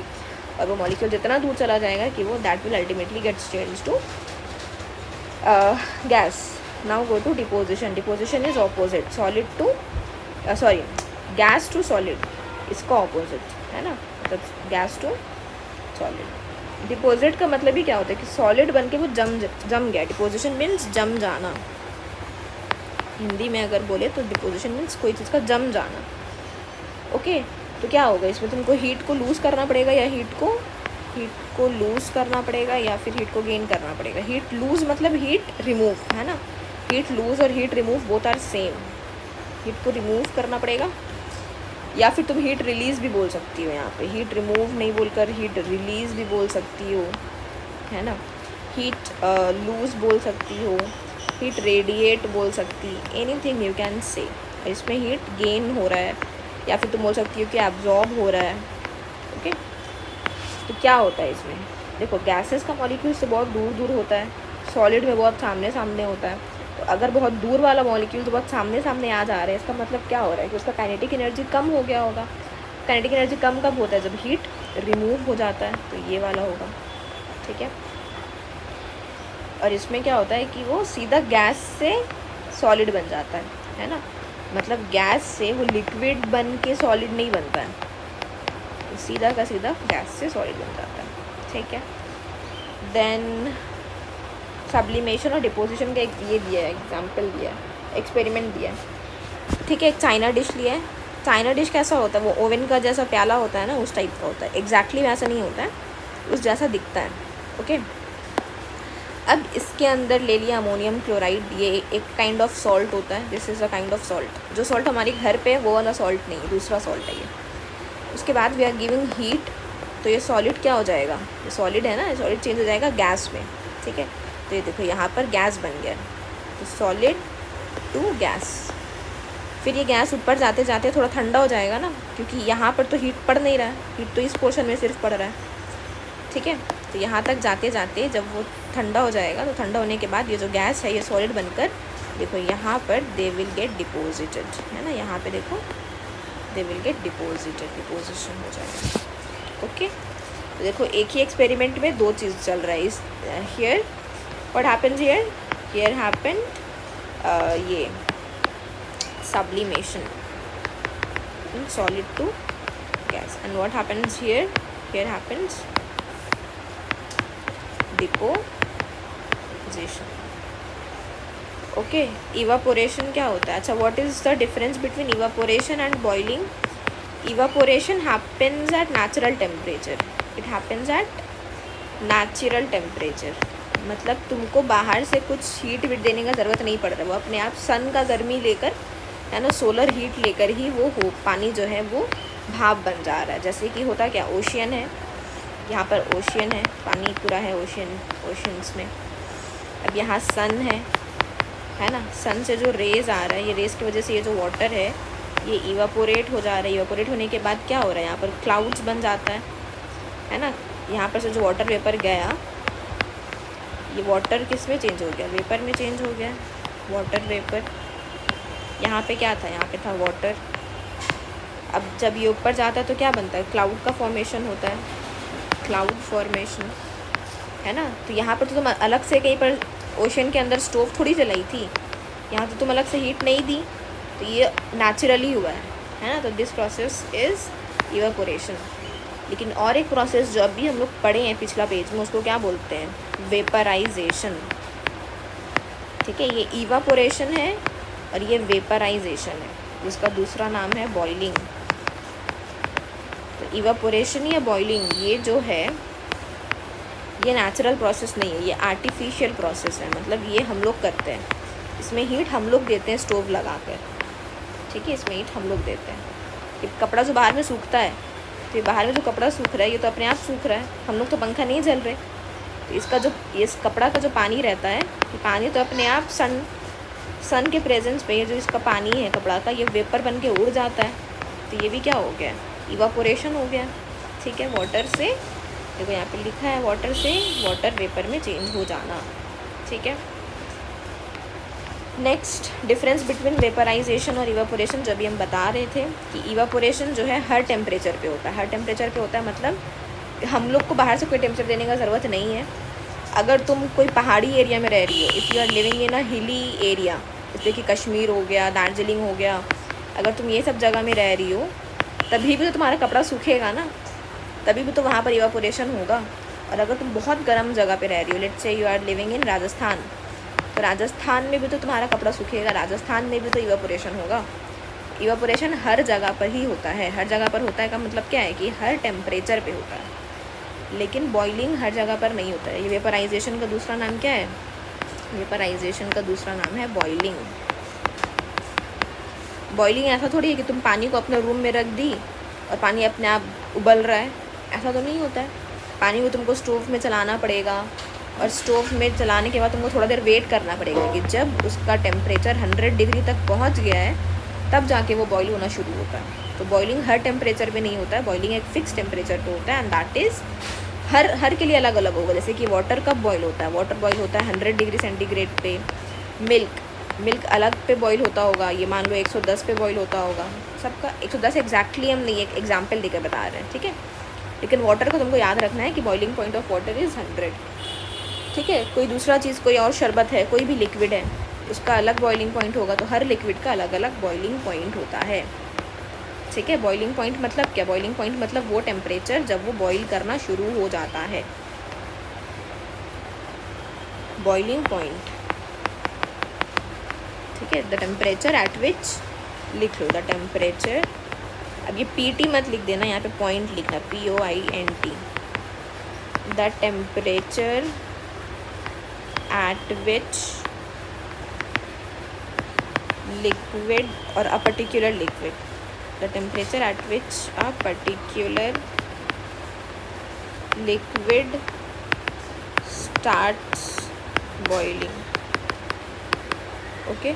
और वो मॉलिक्यूल जितना दूर चला जाएगा कि वो that will ultimately gets change to gas. Now go to deposition. Deposition is opposite, solid to gas to solid, इसका ऑपोजिट है ना, मतलब गैस टू सॉलिड. डिपोजिट का मतलब ही क्या होता है कि सॉलिड बन के वो जम गया. डिपोजिशन मीन्स जम जाना. हिंदी में अगर बोले तो डिपोजिशन मीन्स कोई चीज़ का जम जाना. ओके, तो क्या होगा इसमें? तुमको हीट को लूज़ करना पड़ेगा या हीट को लूज़ करना पड़ेगा या फिर हीट को गेन करना पड़ेगा. हीट लूज़ मतलब हीट रिमूव, है ना. हीट लूज़ और heat remove both are same. Heat को रिमूव करना पड़ेगा, या फिर तुम हीट रिलीज़ भी बोल सकती हो. यहाँ पे हीट रिमूव नहीं बोलकर हीट रिलीज़ भी बोल सकती हो, है ना. हीट लूज़ बोल सकती हो, हीट रेडिएट बोल सकती, एनीथिंग यू कैन से. इसमें हीट गेन हो रहा है, या फिर तुम बोल सकती हो कि एब्जॉर्ब हो रहा है. ओके, तो क्या होता है इसमें? देखो, गैसेस का मॉलिक्यूल से बहुत दूर दूर होता है, सॉलिड में बहुत सामने सामने होता है. तो अगर बहुत दूर वाला मॉलिक्यूल तो बहुत सामने सामने आ जा रहा है, इसका मतलब क्या हो रहा है कि उसका काइनेटिक एनर्जी कम हो गया होगा. काइनेटिक एनर्जी कम कब होता है? जब हीट रिमूव हो जाता है. तो ये वाला होगा. ठीक है, और इसमें क्या होता है कि वो सीधा गैस से सॉलिड बन जाता है ना. मतलब गैस से वो लिक्विड बन के सॉलिड नहीं बनता है, सीधा का सीधा गैस से सॉलिड बन जाता है. ठीक है, देन सब्लिमेशन और डिपोजिशन का एक ये दिया है, एग्जाम्पल दिया है, एक्सपेरिमेंट दिया है. ठीक है, एक चाइना डिश लिया है. चाइना डिश कैसा होता है? वो ओवन का जैसा प्याला होता है ना, उस टाइप का होता है. एग्जैक्टली वैसा नहीं होता है, उस जैसा दिखता है. ओके, अब इसके अंदर ले लिया अमोनियम क्लोराइड. ये एक काइंड ऑफ सॉल्ट होता है. This is a kind of salt. जो सॉल्ट हमारे घर पे है वो वाला सॉल्ट नहीं, दूसरा सॉल्ट है ये. उसके बाद वी आर गिविंग हीट, तो ये सॉलिड क्या हो जाएगा? ये सॉलिड है ना, ये सॉलिड चेंज हो जाएगा गैस में. ठीक है, तो ये देखो यहाँ पर गैस बन गया, तो सॉलिड टू गैस. फिर ये गैस ऊपर जाते जाते थोड़ा ठंडा हो जाएगा ना, क्योंकि यहाँ पर तो हीट पड़ नहीं रहा है, हीट तो इस पोर्शन में सिर्फ पड़ रहा है. ठीक है, तो यहाँ तक जाते जाते जब वो ठंडा हो जाएगा, तो ठंडा होने के बाद ये जो गैस है ये सॉलिड बनकर देखो यहाँ पर दे विल गेट डिपोजिटेड, है ना. यहाँ पे देखो they will get deposited, deposition हो जाएगा. ओके, तो देखो एक ही एक्सपेरिमेंट में दो चीज़ चल रहा है. इस here what happens here happen ये sublimation in solid to gas, and what happens here happens deposition. Okay, evaporation क्या होता है? अच्छा, what is the difference between evaporation and boiling? Evaporation happens at natural temperature. It happens at natural temperature, मतलब तुमको बाहर से कुछ heat wheat देने का ज़रूरत नहीं पड़ रहा. वो अपने आप सन का गर्मी लेकर, है ना, सोलर हीट लेकर ही वो पानी जो है वो भाप बन जा रहा है. जैसे कि होता क्या, ओशियन है, यहाँ पर ओशियन है, पानी पूरा है ओशियंस में. अब यहाँ सन है ना, सन से जो रेज़ आ रहा है, ये रेज़ की वजह से ये जो वाटर है ये इवापोरेट हो जा रहा है. इवापोरेट होने के बाद क्या हो रहा है? यहाँ पर क्लाउड्स बन जाता है ना. यहाँ पर से जो वाटर वेपर गया, ये वाटर किस में चेंज हो गया? वेपर में चेंज हो गया. वाटर वेपर, यहाँ पे क्या था? यहाँ पे था वाटर. अब जब ये ऊपर जाता है तो क्या बनता है? क्लाउड का फॉर्मेशन होता है, क्लाउड फॉर्मेशन, है ना. तो यहाँ पर तो तुम अलग से कहीं पर ओशन के अंदर स्टोव थोड़ी जलाई थी, यहाँ तो तुम अलग से हीट नहीं दी, तो ये नेचुरली हुआ है ना. तो दिस प्रोसेस इज़ इवापोरेशन. लेकिन और एक प्रोसेस जो अभी हम लोग पढ़े हैं पिछला पेज में, उसको क्या बोलते हैं? वेपराइजेशन। ठीक है, ये इवापोरेशन है और ये वेपराइजेशन है, जिसका दूसरा नाम है बॉइलिंग। तो इवापोरेशन या बॉइलिंग ये जो है, ये नेचुरल प्रोसेस नहीं है, ये आर्टिफिशियल प्रोसेस है। मतलब ये हम लोग करते हैं, इसमें हीट हम लोग देते हैं स्टोव लगा कर। ठीक है, इसमें हीट हम लोग देते हैं। ये कपड़ा जो बाहर में सूखता है, तो ये बाहर में जो कपड़ा सूख रहा है ये तो अपने आप सूख रहा है, हम लोग तो पंखा नहीं चल रहे। तो इसका जो इस कपड़ा का जो पानी रहता है, ये पानी तो अपने आप सन के प्रेजेंस पे जो इसका पानी है कपड़ा का, ये वेपर बन के उड़ जाता है। तो ये भी क्या हो गया? इवापोरेशन हो गया। ठीक है, वाटर से, देखो यहाँ पे लिखा है वाटर से वाटर वेपर में चेंज हो जाना। ठीक है, नेक्स्ट डिफरेंस बिटवीन वेपराइजेशन और इवापोरेशन जो भी हम बता रहे थे कि इवापोरेशन जो है हर टेम्परेचर पे होता है। हर टेम्परेचर पे होता है मतलब हम लोग को बाहर से कोई टेम्परेचर देने का ज़रूरत नहीं है। अगर तुम कोई पहाड़ी एरिया में रह रही हो, if you are living in a hilly area, जैसे कि कश्मीर हो गया, दार्जिलिंग हो गया, अगर तुम ये सब जगह में रह रही हो, तभी भी तो तुम्हारा कपड़ा सूखेगा ना, तभी भी तो वहाँ पर इवापोरेशन होगा। और अगर तुम बहुत गर्म जगह पे रह रही हो, let's say you are living in Rajasthan, तो राजस्थान में भी तो तुम्हारा कपड़ा सूखेगा, राजस्थान में भी तो इवापोरेशन होगा। इवापोरेशन हर जगह पर ही होता है। हर जगह पर होता है का मतलब क्या है कि हर टेम्परेचर पे होता है, लेकिन बॉइलिंग हर जगह पर नहीं होता है। ये वेपराइजेशन का दूसरा नाम क्या है? वेपराइजेशन का दूसरा नाम है बॉइलिंग। बॉइलिंग ऐसा थोड़ी है कि तुम पानी को अपने रूम में रख दी और पानी अपने आप उबल रहा है, ऐसा तो नहीं होता है। पानी को तुमको स्टोव में चलाना पड़ेगा, और स्टोव में चलाने के बाद तुमको थोड़ा देर वेट करना पड़ेगा कि जब उसका टेम्परेचर 100 डिग्री तक पहुंच गया है, तब जाके वो बॉईल होना शुरू होता है। तो बॉइलिंग हर टेम्परेचर पे नहीं होता है, बॉइलिंग एक फिक्स टेम्परेचर पे होता है, एंड दैट इज़ हर के लिए अलग अलग होगा। जैसे कि वाटर कब बॉईल होता है? वाटर बॉईल होता है 100 डिग्री सेंटीग्रेड पे। मिल्क अलग पे बॉईल होता होगा, ये मान लो 110 पे बॉईल होता होगा। सबका 110 एग्जैक्टली हम नहीं, एक एग्जाम्पल देकर बता रहे हैं। ठीक है, लेकिन वाटर को तुमको याद रखना है कि boiling point of water is 100। ठीक है, कोई दूसरा चीज़, कोई और शरबत है, कोई भी लिक्विड है, उसका अलग बॉइलिंग पॉइंट होगा। तो हर लिक्विड का अलग अलग बॉइलिंग पॉइंट होता है। ठीक है, बॉइलिंग पॉइंट मतलब क्या? बॉइलिंग पॉइंट मतलब वो टेम्परेचर जब वो बॉईल करना शुरू हो जाता है। बॉइलिंग पॉइंट, ठीक है, द टेम्परेचर एट विच, लिख लो द टेम्परेचर। अब ये PT मत लिख देना, यहाँ पे पॉइंट लिखना, POINT। The temperature at which liquid और a particular liquid, the temperature at which a particular liquid starts boiling. Okay,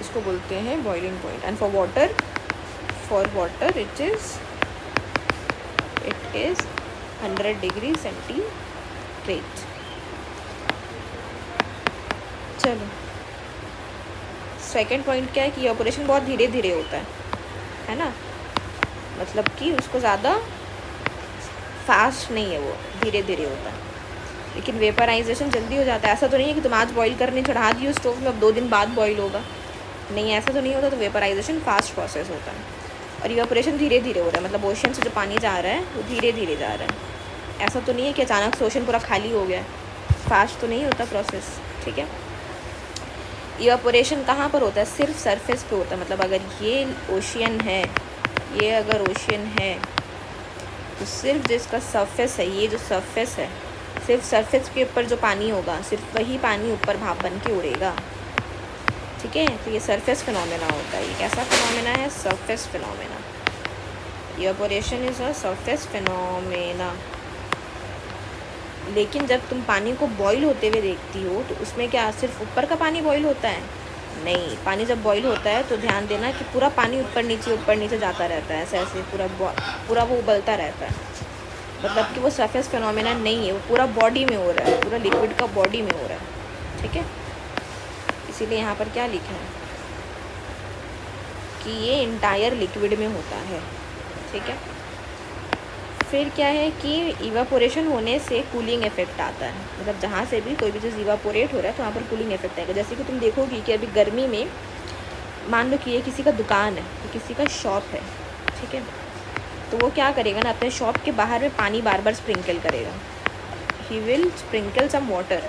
इसको बोलते हैं boiling point. And for water it is 100 degree centigrade. चलो, सेकेंड पॉइंट क्या है कि operation बहुत धीरे धीरे होता है ना, मतलब कि उसको ज़्यादा फास्ट नहीं है, वो धीरे धीरे होता है। लेकिन वेपराइजेशन जल्दी हो जाता है। ऐसा तो नहीं है कि तुम आज बॉईल करने चढ़ा दियो स्टोव में, अब 2 दिन बाद बॉईल होगा, नहीं, ऐसा तो नहीं होता। तो वेपराइजेशन फास्ट प्रोसेस होता है, और इवेपोरेशन धीरे धीरे हो रहा है। मतलब ओशन से जो पानी जा रहा है वो धीरे धीरे जा रहा है। ऐसा तो नहीं है कि अचानक से ओशन पूरा खाली हो गया, फास्ट तो नहीं होता प्रोसेस। ठीक है, इवेपोरेशन कहाँ पर होता है? सिर्फ सरफेस पे होता है। मतलब अगर ये ओशियन है, ये अगर ओशियन है, तो सिर्फ जिसका सरफेस है, ये जो सरफेस है, सिर्फ सरफेस के ऊपर जो पानी होगा, सिर्फ वही पानी ऊपर भाप बन के उड़ेगा। ठीक है, तो ये सरफेस फिनोमेना होता है। ये कैसा फिनोमेना है? Surface phenomena. Evaporation is a surface phenomena. लेकिन जब तुम पानी को बॉईल होते हुए देखती हो, तो उसमें क्या सिर्फ ऊपर का पानी बॉईल होता है? नहीं, पानी जब बॉईल होता है तो ध्यान देना कि पूरा पानी ऊपर नीचे जाता रहता है, ऐसे ऐसे पूरा वो उबलता रहता है। मतलब कि वो सरफेस फिनोमेना नहीं है, वो पूरा बॉडी में हो रहा है, पूरा लिक्विड का बॉडी में हो रहा है। ठीक है, इसीलिए यहाँ पर क्या लिखा है कि ये इंटायर लिक्विड में होता है। ठीक है, फिर क्या है कि इवापोरेशन होने से कूलिंग इफेक्ट आता है। मतलब जहाँ से भी कोई भी चीज़ इवापोरेट हो रहा है तो वहाँ पर कूलिंग इफेक्ट आएगा। जैसे कि तुम देखोगी कि अभी गर्मी में मान लो कि ये किसी का दुकान है, तो किसी का शॉप है, ठीक है, तो वो क्या करेगा ना, अपने शॉप के बाहर में पानी बार बार स्प्रिंकल करेगा। He will sprinkle some water.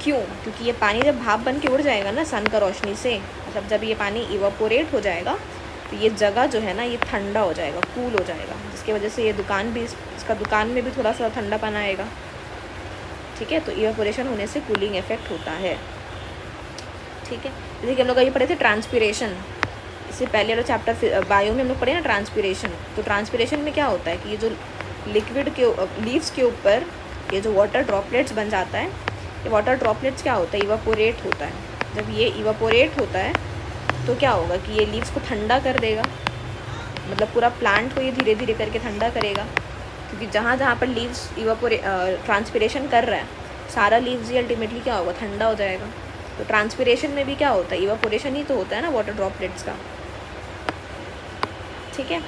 क्यों? क्योंकि ये पानी जब भाप बन के उड़ जाएगा ना सन का रोशनी से, मतलब जब ये पानी इवापोरेट हो जाएगा तो ये जगह जो है ना ये ठंडा हो जाएगा, कूल हो जाएगा, जिसकी वजह से ये दुकान भी, इसका दुकान में भी थोड़ा सा ठंडापन आएगा। ठीक है, तो इवापोरेशन होने से कूलिंग इफेक्ट होता है। ठीक है, जैसे कि हम लोग अभी पढ़े थे ट्रांसपीरेशन, इससे पहले वाला चैप्टर बायो में हम लोग पढ़े ना ट्रांसपीरेशन। तो ट्रांसपीरेशन में क्या होता है कि ये जो लिक्विड के लीव्स के ऊपर ये जो वाटर ड्रॉपलेट्स बन जाता है, ये वाटर ड्रॉपलेट्स क्या होता है, इवापोरेट होता है। जब ये इवापोरेट होता है तो क्या होगा कि ये लीव्स को ठंडा कर देगा, मतलब पूरा प्लांट को ये धीरे धीरे करके ठंडा करेगा, क्योंकि जहाँ जहाँ पर लीव्स ट्रांसपीरेशन कर रहा है सारा लीव्स ही अल्टीमेटली क्या होगा, ठंडा हो जाएगा। तो ट्रांसपीरेशन में भी क्या होता है, इवापोरेशन ही तो होता है ना वाटर ड्रॉपलेट्स का। ठीक है,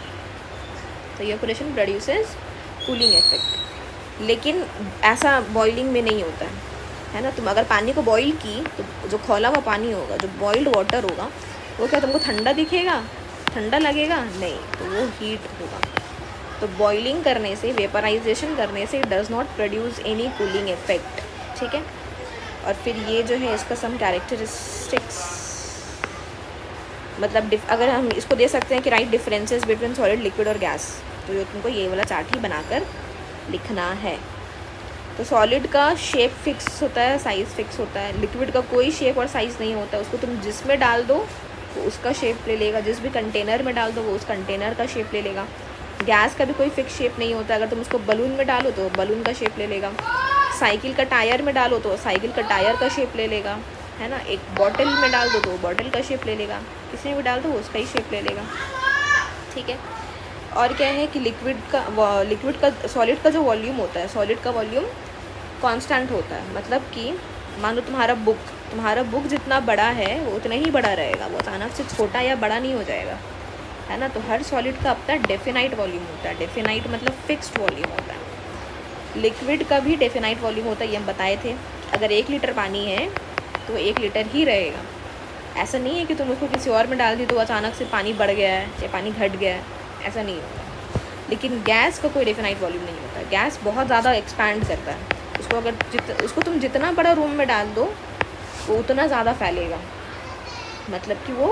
तो इवापोरेशन प्रोड्यूसेस कूलिंग इफेक्ट। लेकिन ऐसा बॉइलिंग में नहीं होता है ना। तुम अगर पानी को बॉईल की तो जो खौला हुआ पानी होगा, जो बॉइल्ड वाटर होगा, वो क्या तुमको ठंडा दिखेगा, ठंडा लगेगा? नहीं, तो वो हीट होगा। तो बॉइलिंग करने से, वेपराइजेशन करने से does not produce any cooling effect. ठीक है, और फिर ये जो है इसका सम कैरेक्टरिस्टिक्स, मतलब अगर हम इसको दे सकते हैं कि right differences between solid, liquid और गैस, तो ये तुमको ये वाला चार्ट ही बनाकर लिखना है। तो सॉलिड का शेप फिक्स होता है, साइज़ फिक्स होता है। लिक्विड का कोई शेप और साइज़ नहीं होता है, उसको तुम जिसमें डाल दो वो उसका शेप ले लेगा, जिस भी कंटेनर में डाल दो वो उस कंटेनर का शेप ले लेगा। गैस का भी कोई फिक्स शेप नहीं होता, अगर तुम उसको बलून में डालो तो बलून का शेप ले लेगा, साइकिल का टायर में डालो तो साइकिल का टायर का शेप ले लेगा, है ना। एक बॉटल में डाल दो तो बॉटल का शेप ले लेगा, किसी में भी डाल दो वो उसका ही शेप ले लेगा। ठीक है, और क्या है कि लिक्विड का सॉलिड का जो वॉल्यूम होता है, सॉलिड का वॉल्यूम कांस्टेंट होता है। मतलब कि मान लो तुम्हारा बुक जितना बड़ा है वो उतना ही बड़ा रहेगा, वो अचानक से छोटा या बड़ा नहीं हो जाएगा, है ना। तो हर सॉलिड का अपना डेफिनाइट वॉल्यूम होता है। डेफिनाइट मतलब फिक्स्ड वॉल्यूम होता है। लिक्विड का भी डेफिनाइट वॉल्यूम होता है, ये हम बताए थे। अगर 1 लीटर पानी है तो 1 लीटर ही रहेगा। ऐसा नहीं है कि तुम उसको किसी और में डाल दी तो अचानक से पानी बढ़ गया है या पानी घट गया है, ऐसा नहीं होता। लेकिन गैस का कोई डेफिनाइट वॉल्यूम नहीं होता। गैस बहुत ज़्यादा एक्सपैंड करता है, उसको अगर उसको तुम जितना बड़ा रूम में डाल दो वो उतना ज़्यादा फैलेगा। मतलब कि वो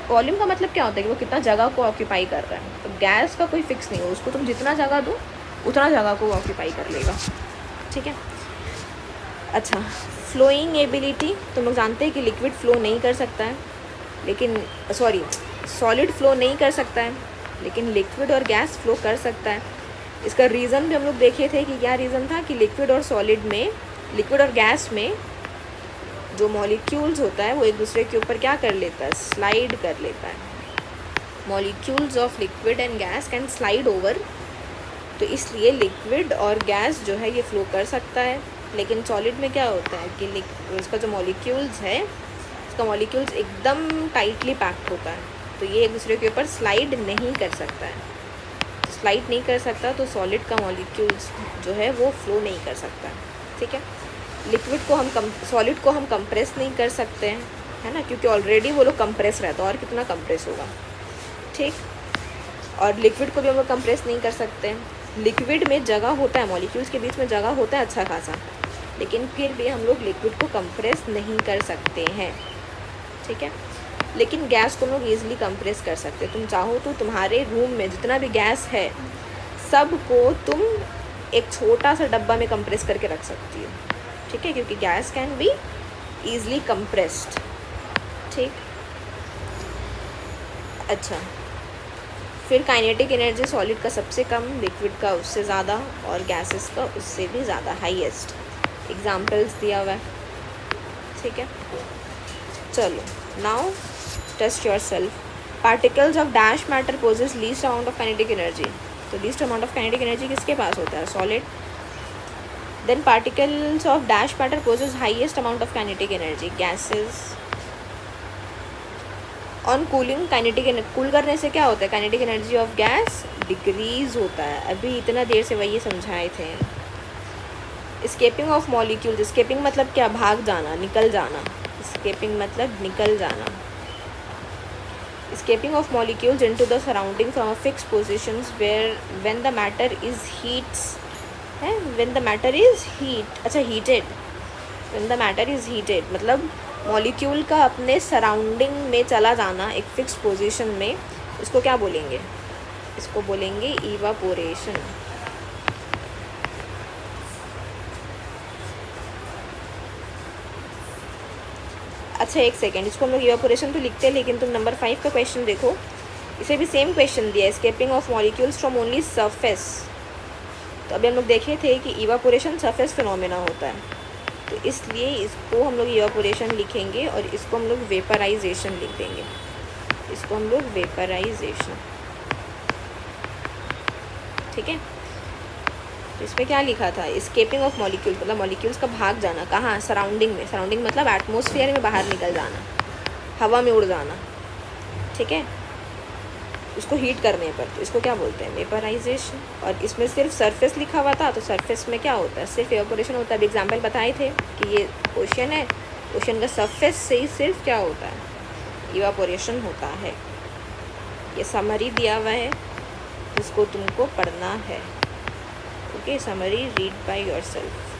वॉल्यूम का मतलब क्या होता है कि वो कितना जगह को ऑक्यूपाई कर रहा है। तो गैस का कोई फिक्स नहीं है, उसको तुम जितना जगह दो उतना जगह को ऑक्यूपाई कर लेगा। ठीक है, अच्छा, फ्लोइंग एबिलिटी, तुम लोग जानते हैं कि लिक्विड फ्लो नहीं कर सकता है, लेकिन सॉलिड फ्लो नहीं कर सकता है, लेकिन लिक्विड और गैस फ्लो कर सकता है। इसका रीज़न भी हम लोग देखे थे कि क्या रीज़न था कि लिक्विड और गैस में जो मॉलिक्यूल्स होता है वो एक दूसरे के ऊपर क्या कर लेता है, स्लाइड कर लेता है। Molecules of liquid and gas can slide over, तो इसलिए लिक्विड और गैस जो है ये फ्लो कर सकता है। लेकिन सॉलिड में क्या होता है कि इसका जो मॉलिक्यूल्स है, इसका मॉलिक्यूल्स एकदम टाइटली पैक्ड होता है, तो ये एक दूसरे के ऊपर स्लाइड नहीं कर सकता है। स्लाइड नहीं कर सकता तो सॉलिड का मॉलिक्यूल्स जो है वो फ्लो नहीं कर सकता है। ठीक है, सॉलिड को हम कंप्रेस नहीं कर सकते हैं, है ना, क्योंकि ऑलरेडी वो लोग कंप्रेस रहता है, और कितना कंप्रेस होगा। ठीक, और लिक्विड को भी हम लोग कंप्रेस नहीं कर सकते हैं। लिक्विड में जगह होता है, मॉलिक्यूल्स के बीच में जगह होता है अच्छा खासा, लेकिन फिर भी हम लोग लिक्विड को कंप्रेस नहीं कर सकते हैं। ठीक है, लेकिन गैस को हम लोग ईजिली कंप्रेस कर सकते हैं। तुम चाहो तो तुम्हारे रूम में जितना भी गैस है सब को तुम एक छोटा सा डब्बा में कंप्रेस करके रख सकती हो। ठीक है, क्योंकि gas can be easily compressed. ठीक, अच्छा, फिर काइनेटिक एनर्जी सॉलिड का सबसे कम, लिक्विड का उससे ज़्यादा, और गैसेस का उससे भी ज़्यादा, हाईएस्ट। एग्जाम्पल्स दिया हुआ है। ठीक है, चलो, now test yourself. Particles of dash matter possess least amount of kinetic energy. तो least amount of kinetic energy किसके पास होता है, solid. Then particles of dash matter possess highest amount of kinetic energy, gases. On cooling, cool करने से क्या होता है, kinetic energy of gas decrease होता है। अभी इतना देर से वही समझाए थे। स्केपिंग ऑफ मॉलिक्यूल्स, स्केपिंग मतलब क्या, भाग जाना, निकल जाना। स्केपिंग मतलब निकल जाना। escaping of molecules into the surrounding from a fixed positions where when the matter is heats है when the matter is heat अच्छा heated when the matter is heated मतलब मॉलिक्यूल का अपने सराउंडिंग में चला जाना एक फिक्स पोजीशन में, इसको क्या बोलेंगे? इसको बोलेंगे इवापोरेशन। अच्छा एक सेकेंड, इसको हम लोग इवापोरेशन तो लिखते हैं, लेकिन तुम नंबर 5 का क्वेश्चन देखो, इसे भी सेम क्वेश्चन दिया है, escaping of molecules from only surface. तो अभी हम लोग देखे थे कि इवापोरेशन सरफेस फिनोमेना होता है, तो इसलिए इसको हम लोग इवापोरेशन लिखेंगे और इसको हम लोग वेपराइजेशन लिख देंगे। इसको हम लोग वेपराइजेशन, ठीक है। तो इसमें क्या लिखा था? एस्केपिंग ऑफ मॉलिक्यूल मतलब मॉलिक्यूल्स का भाग जाना, कहाँ? सराउंडिंग में। सराउंडिंग मतलब एटमॉस्फेयर में बाहर निकल जाना, हवा में उड़ जाना, ठीक है, उसको हीट करने पर। तो इसको क्या बोलते हैं? वेपराइजेशन। और इसमें सिर्फ सरफेस लिखा हुआ था, तो सरफेस में क्या होता है? सिर्फ एवापोरेशन होता है। अभी एग्जाम्पल बताए थे कि ये ओशन है, ओशन का सरफेस से ही सिर्फ क्या होता है? इवापोरेशन होता है। ये समरी दिया हुआ है, जिसको तुमको पढ़ना है। Okay, summary read by yourself.